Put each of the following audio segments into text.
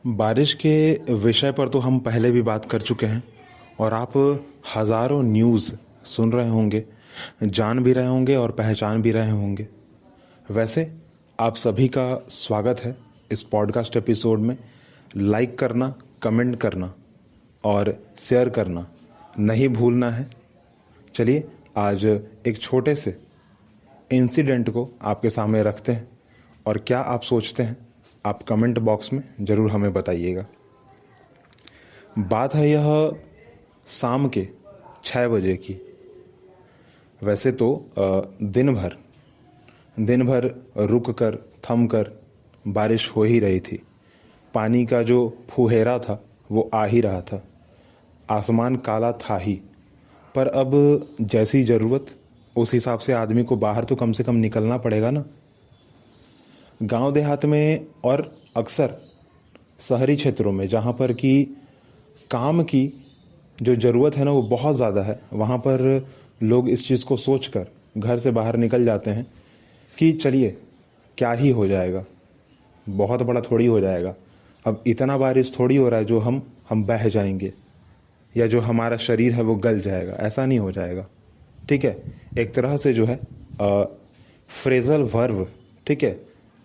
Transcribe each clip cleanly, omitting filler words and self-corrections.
बारिश के विषय पर तो हम पहले भी बात कर चुके हैं और आप हज़ारों न्यूज़ सुन रहे होंगे, जान भी रहे होंगे और पहचान भी रहे होंगे। वैसे आप सभी का स्वागत है इस पॉडकास्ट एपिसोड में। लाइक करना, कमेंट करना और शेयर करना नहीं भूलना है। चलिए आज एक छोटे से इंसिडेंट को आपके सामने रखते हैं और क्या आप सोचते हैं आप कमेंट बॉक्स में ज़रूर हमें बताइएगा। बात है यह शाम के 6 बजे की। वैसे तो दिन भर रुक कर थम कर बारिश हो ही रही थी। पानी का जो फुहेरा था वो आ ही रहा था। आसमान काला था ही, पर अब जैसी ज़रूरत उस हिसाब से आदमी को बाहर तो कम से कम निकलना पड़ेगा ना। गांव देहात में और अक्सर शहरी क्षेत्रों में जहाँ पर कि काम की जो ज़रूरत है ना वो बहुत ज़्यादा है, वहाँ पर लोग इस चीज़ को सोचकर घर से बाहर निकल जाते हैं कि चलिए क्या ही हो जाएगा, बहुत बड़ा थोड़ी हो जाएगा, अब इतना बारिश थोड़ी हो रहा है जो हम बह जाएंगे या जो हमारा शरीर है वो गल जाएगा। ऐसा नहीं हो जाएगा, ठीक है। एक तरह से जो है फ्रेजल वर्ब, ठीक है,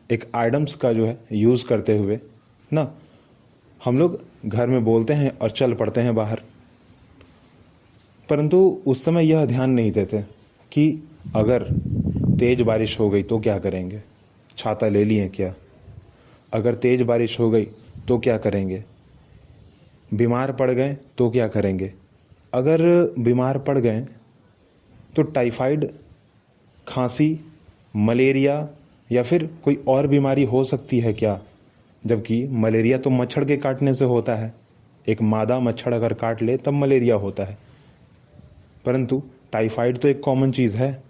एक आइडम्स का जो है यूज़ करते हुए ना हम लोग घर में बोलते हैं और चल पड़ते हैं बाहर। परंतु उस समय यह ध्यान नहीं देते कि अगर तेज़ बारिश हो गई तो क्या करेंगे, छाता ले लिए क्या, अगर तेज़ बारिश हो गई तो क्या करेंगे, बीमार पड़ गए तो क्या करेंगे, अगर बीमार पड़ गए तो टाइफाइड, खांसी, मलेरिया या फिर कोई और बीमारी हो सकती है क्या। जबकि मलेरिया तो मच्छर के काटने से होता है, एक मादा मच्छर अगर काट ले तब मलेरिया होता है, परंतु टाइफाइड तो एक कॉमन चीज़ है।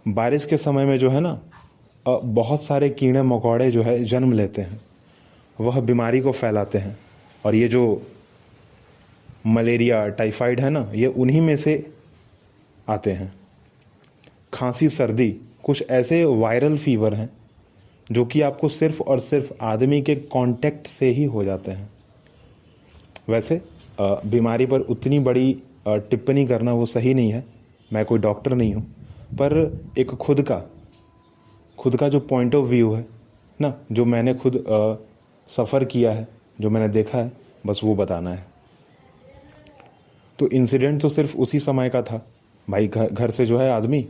बारिश के समय में जो है ना बहुत सारे कीड़े मकोड़े जो है जन्म लेते हैं, वह बीमारी को फैलाते हैं। और ये जो मलेरिया, टाइफाइड है ना, ये उन्हीं में से आते हैं। खांसी, सर्दी कुछ ऐसे वायरल फीवर हैं जो कि आपको सिर्फ और सिर्फ आदमी के कांटेक्ट से ही हो जाते हैं। वैसे बीमारी पर उतनी बड़ी टिप्पणी करना वो सही नहीं है, मैं कोई डॉक्टर नहीं हूँ, पर एक खुद का जो पॉइंट ऑफ व्यू है ना, जो मैंने खुद सफ़र किया है, जो मैंने देखा है, बस वो बताना है। तो इंसिडेंट तो सिर्फ उसी समय का था भाई। घर से जो है आदमी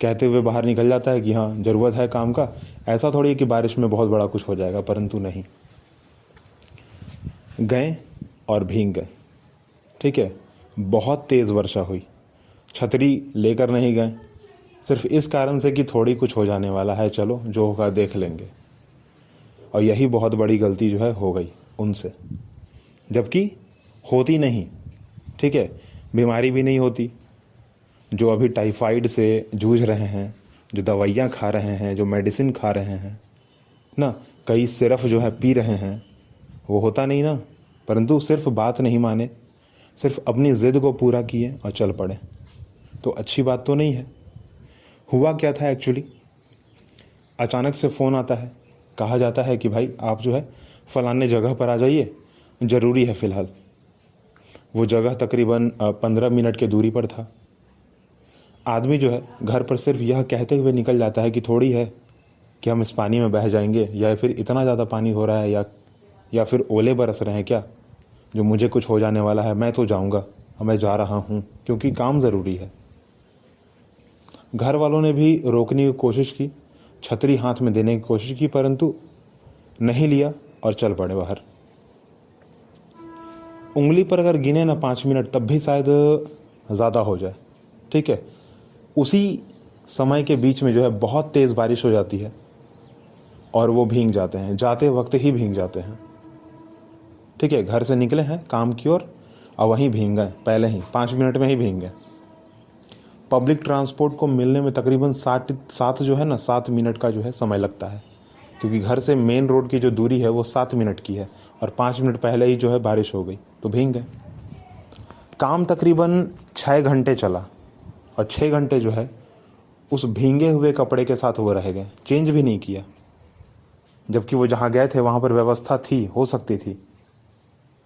कहते हुए बाहर निकल जाता है कि हाँ ज़रूरत है काम का। ऐसा थोड़ी है कि बारिश में बहुत बड़ा कुछ हो जाएगा, परंतु नहीं, गए और भीग गए, ठीक है। बहुत तेज़ वर्षा हुई, छतरी लेकर नहीं गए, सिर्फ इस कारण से कि थोड़ी कुछ हो जाने वाला है, चलो जो होगा देख लेंगे। और यही बहुत बड़ी गलती जो है हो गई उनसे, जबकि होती नहीं, ठीक है। बीमारी भी नहीं होती। जो अभी टाइफाइड से जूझ रहे हैं, जो दवाइयाँ खा रहे हैं, जो मेडिसिन खा रहे हैं ना, कई सिरप जो है पी रहे हैं, वो होता नहीं ना, परंतु सिर्फ बात नहीं माने, सिर्फ अपनी ज़िद को पूरा किए और चल पड़े। तो अच्छी बात तो नहीं है। हुआ क्या था एक्चुअली, अचानक से फ़ोन आता है, कहा जाता है कि भाई आप जो है फ़लाने जगह पर आ जाइए, ज़रूरी है फ़िलहाल। वो जगह तकरीबन 15 मिनट की दूरी पर था। आदमी जो है घर पर सिर्फ यह कहते हुए निकल जाता है कि थोड़ी है कि हम इस पानी में बह जाएंगे, या फिर इतना ज़्यादा पानी हो रहा है, या फिर ओले बरस रहे हैं क्या, जो मुझे कुछ हो जाने वाला है, मैं तो जाऊंगा और मैं जा रहा हूँ क्योंकि काम ज़रूरी है। घर वालों ने भी रोकने की कोशिश की, छतरी हाथ में देने की कोशिश की, परंतु नहीं लिया और चल पड़े बाहर। उंगली पर अगर गिने ना 5 मिनट, तब भी शायद ज़्यादा हो जाए, ठीक है। उसी समय के बीच में जो है बहुत तेज़ बारिश हो जाती है और वो भीग जाते हैं, जाते वक्त ही भीग जाते हैं, ठीक है। घर से निकले हैं काम की ओर और वहीं भीग गए, पहले ही 5 मिनट में ही भीग गए। पब्लिक ट्रांसपोर्ट को मिलने में तकरीबन 7 मिनट का जो है समय लगता है, क्योंकि घर से मेन रोड की जो दूरी है वो 7 मिनट की है और 5 मिनट पहले ही जो है बारिश हो गई तो भीग गए। काम तकरीबन 6 घंटे चला और 6 घंटे जो है उस भींगे हुए कपड़े के साथ वो रह गए, चेंज भी नहीं किया। जबकि वो जहाँ गए थे वहाँ पर व्यवस्था थी, हो सकती थी।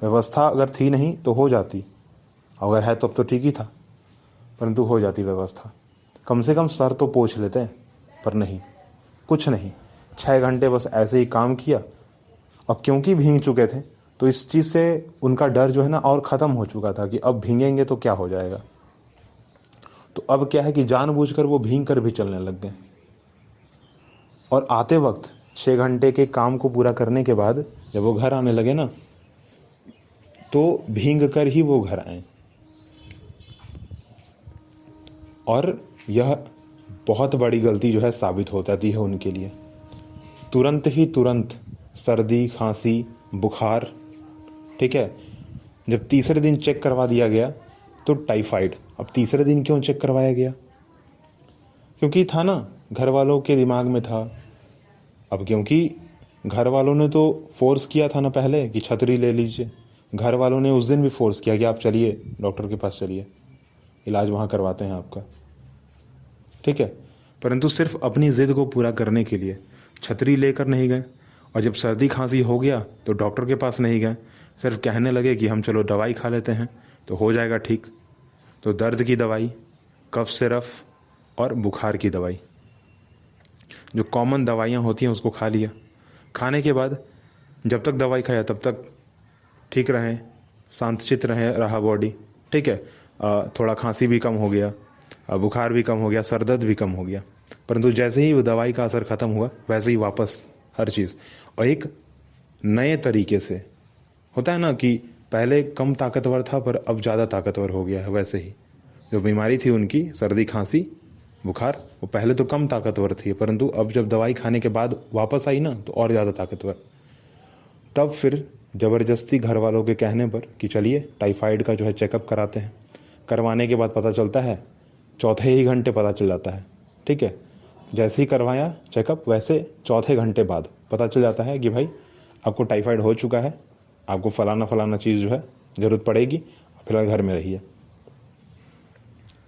व्यवस्था अगर थी नहीं तो हो जाती, अगर है तब तो ठीक ही था, परंतु हो जाती व्यवस्था। कम से कम सर तो पोंछ लेते, पर नहीं, कुछ नहीं। 6 घंटे बस ऐसे ही काम किया। अब क्योंकि भीग चुके थे तो इस चीज़ से उनका डर जो है ना और ख़त्म हो चुका था कि अब भीगेंगे तो क्या हो जाएगा। तो अब क्या है कि जानबूझकर वो भीग कर भी चलने लग गए। और आते वक्त 6 घंटे के काम को पूरा करने के बाद जब वो घर आने लगे ना, तो भीग कर ही वो घर आए। और यह बहुत बड़ी गलती जो है साबित हो जाती है उनके लिए। तुरंत सर्दी, खांसी, बुखार, ठीक है। जब तीसरे दिन चेक करवा दिया गया तो टाइफाइड। अब तीसरे दिन क्यों चेक करवाया गया? क्योंकि था ना, घर वालों के दिमाग में था। अब क्योंकि घर वालों ने तो फोर्स किया था ना पहले कि छतरी ले लीजिए, घर वालों ने उस दिन भी फोर्स किया कि आप चलिए डॉक्टर के पास, चलिए इलाज वहाँ करवाते हैं आपका, ठीक है। परंतु सिर्फ अपनी ज़िद को पूरा करने के लिए छतरी लेकर नहीं गए। और जब सर्दी खांसी हो गया तो डॉक्टर के पास नहीं गए, सिर्फ कहने लगे कि हम चलो दवाई खा लेते हैं तो हो जाएगा ठीक। तो दर्द की दवाई, कफ सिरप और बुखार की दवाई, जो कॉमन दवाइयाँ होती हैं उसको खा लिया। खाने के बाद जब तक दवाई खाया तब तक ठीक रहे, शांतचित्त रहा बॉडी, ठीक है। थोड़ा खांसी भी कम हो गया, बुखार भी कम हो गया, सर दर्द भी कम हो गया। परंतु जैसे ही वो दवाई का असर ख़त्म हुआ वैसे ही वापस हर चीज़, और एक नए तरीके से होता है ना कि पहले कम ताकतवर था पर अब ज़्यादा ताकतवर हो गया है। वैसे ही जो बीमारी थी उनकी, सर्दी खांसी बुखार, वो पहले तो कम ताकतवर थी, परंतु अब जब दवाई खाने के बाद वापस आई ना तो और ज़्यादा ताकतवर। तब फिर ज़बरदस्ती घर वालों के कहने पर कि चलिए टाइफाइड का जो है चेकअप कराते हैं। करवाने के बाद पता चलता है, चौथे ही घंटे पता चल जाता है, ठीक है। जैसे ही करवाया चेकअप वैसे चौथे घंटे बाद पता चल जाता है कि भाई आपको टाइफाइड हो चुका है, आपको फलाना चीज़ जो है ज़रूरत पड़ेगी, फिलहाल घर में रहिए,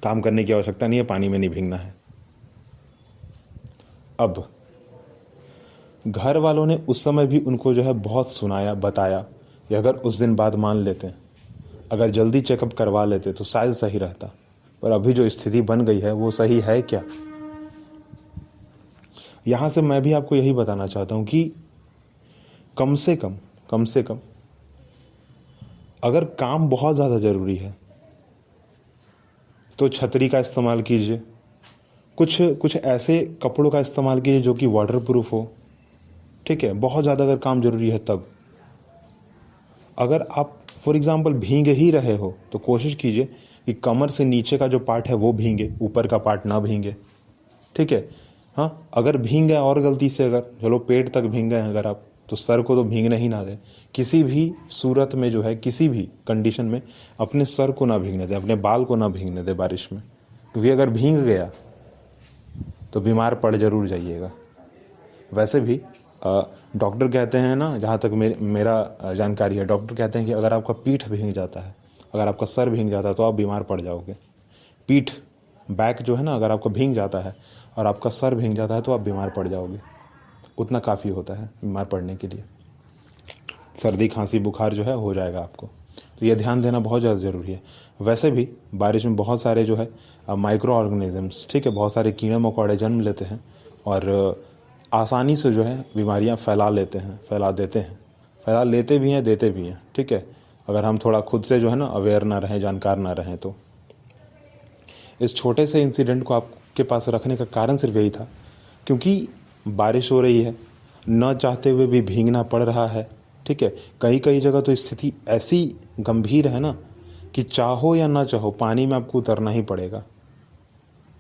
काम करने की आवश्यकता नहीं है, पानी में नहीं भीगना है। अब घर वालों ने उस समय भी उनको जो है बहुत सुनाया, बताया कि अगर उस दिन बाद मान लेते, अगर जल्दी चेकअप करवा लेते तो शायद सही रहता। पर अभी जो स्थिति बन गई है वो सही है क्या? यहाँ से मैं भी आपको यही बताना चाहता हूँ कि कम से कम अगर काम बहुत ज़्यादा ज़रूरी है तो छतरी का इस्तेमाल कीजिए, कुछ ऐसे कपड़ों का इस्तेमाल कीजिए जो कि वाटर प्रूफ हो, ठीक है। बहुत ज़्यादा अगर काम ज़रूरी है तब। अगर आप फॉर एग्ज़ाम्पल भीग ही रहे हो तो कोशिश कीजिए कि कमर से नीचे का जो पार्ट है वो भीगे, ऊपर का पार्ट ना भीगे, ठीक है। हाँ, अगर भीग गए और गलती से, अगर चलो पेट तक भीग गए अगर आप, तो सर को तो भीगने ही ना दें। किसी भी सूरत में जो है, किसी भी कंडीशन में अपने सर को ना भीगने दें, अपने बाल को ना भीगने दें बारिश में, क्योंकि अगर भीग गया तो बीमार पड़ जरूर जाइएगा। वैसे भी डॉक्टर कहते हैं ना, जहाँ तक मेरा जानकारी है, डॉक्टर कहते हैं कि अगर आपका पीठ भीग जाता है, अगर आपका सर भीग जाता है तो आप बीमार पड़ जाओगे। पीठ, बैक जो है ना, अगर आपका भीग जाता है और आपका सर भीग जाता है तो आप बीमार पड़ जाओगे। उतना काफ़ी होता है बीमार पड़ने के लिए। सर्दी खांसी बुखार जो है हो जाएगा आपको, तो ये ध्यान देना बहुत ज़्यादा ज़रूरी है। वैसे भी बारिश में बहुत सारे जो है माइक्रो ऑर्गेनिजम्स, ठीक है, बहुत सारे कीड़े मकोड़े जन्म लेते हैं और आसानी से जो है बीमारियां फैला देते हैं, फैला लेते भी हैं, देते भी हैं, ठीक है। अगर हम थोड़ा खुद से जो है ना अवेयर ना रहें, जानकार ना रहें तो। इस छोटे से इंसिडेंट को आपके पास रखने का कारण सिर्फ यही था, क्योंकि बारिश हो रही है, न चाहते हुए भी भीगना पड़ रहा है, ठीक है। कई जगह तो स्थिति ऐसी गंभीर है ना कि चाहो या ना चाहो पानी में आपको उतरना ही पड़ेगा,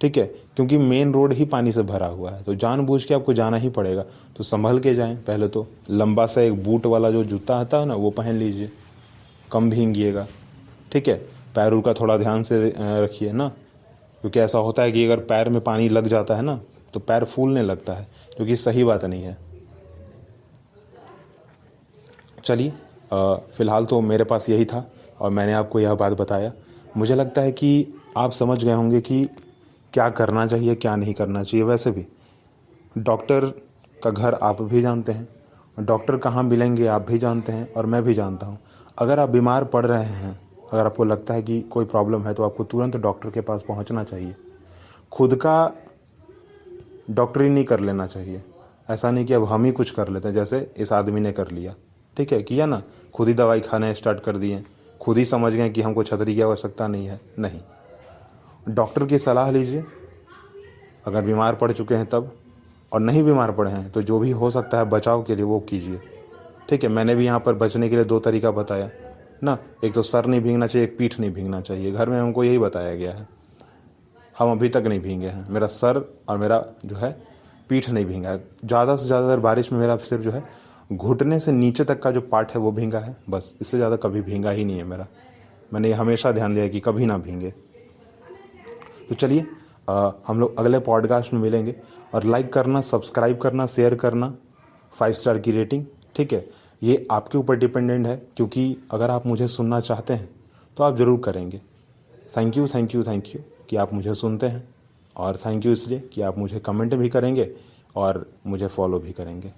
ठीक है, क्योंकि मेन रोड ही पानी से भरा हुआ है, तो जानबूझ के आपको जाना ही पड़ेगा। तो संभल के जाएं। पहले तो लंबा सा एक बूट वाला जो जूता आता है ना वो पहन लीजिए, कम भीगिएगा, ठीक है। पैरों का थोड़ा ध्यान से रखिए ना, क्योंकि ऐसा होता है कि अगर पैर में पानी लग जाता है ना तो पैर फूलने लगता है, जो कि सही बात नहीं है। चलिए, फ़िलहाल तो मेरे पास यही था और मैंने आपको यह बात बताया। मुझे लगता है कि आप समझ गए होंगे कि क्या करना चाहिए, क्या नहीं करना चाहिए। वैसे भी डॉक्टर का घर आप भी जानते हैं, डॉक्टर कहाँ मिलेंगे आप भी जानते हैं और मैं भी जानता हूँ। अगर आप बीमार पड़ रहे हैं, अगर आपको लगता है कि कोई प्रॉब्लम है, तो आपको तुरंत डॉक्टर के पास पहुँचना चाहिए। खुद का डॉक्टरी नहीं कर लेना चाहिए। ऐसा नहीं कि अब हम ही कुछ कर लेते हैं, जैसे इस आदमी ने कर लिया। ठीक है, किया ना, खुद ही दवाई खाने स्टार्ट कर दिए, खुद ही समझ गए कि हमको छतरी की आवश्यकता नहीं है। नहीं, डॉक्टर की सलाह लीजिए अगर बीमार पड़ चुके हैं तब, और नहीं बीमार पड़े हैं तो जो भी हो सकता है बचाव के लिए वो कीजिए। ठीक है, मैंने भी यहाँ पर बचने के लिए 2 तरीका बताया ना। एक तो सर नहीं भीगना चाहिए, एक पीठ नहीं भीगना चाहिए। घर में हमको यही बताया गया है, हम अभी तक नहीं भीगे हैं। मेरा सर और मेरा जो है पीठ नहीं भीगा है। ज़्यादा से ज़्यादा बारिश में मेरा सिर्फ जो है घुटने से नीचे तक का जो पार्ट है वो भीगा है, बस। इससे ज़्यादा कभी भीगा ही नहीं है मेरा। मैंने ये हमेशा ध्यान दिया कि कभी ना भीगे। तो चलिए हम लोग अगले पॉडकास्ट में मिलेंगे। और लाइक करना, सब्सक्राइब करना, शेयर करना, 5 स्टार की रेटिंग। ठीक है, ये आपके ऊपर डिपेंडेंट है, क्योंकि अगर आप मुझे सुनना चाहते हैं तो आप ज़रूर करेंगे। Thank you, thank you, thank you कि आप मुझे सुनते हैं, और थैंक यू इसलिए कि आप मुझे कमेंट भी करेंगे और मुझे फॉलो भी करेंगे।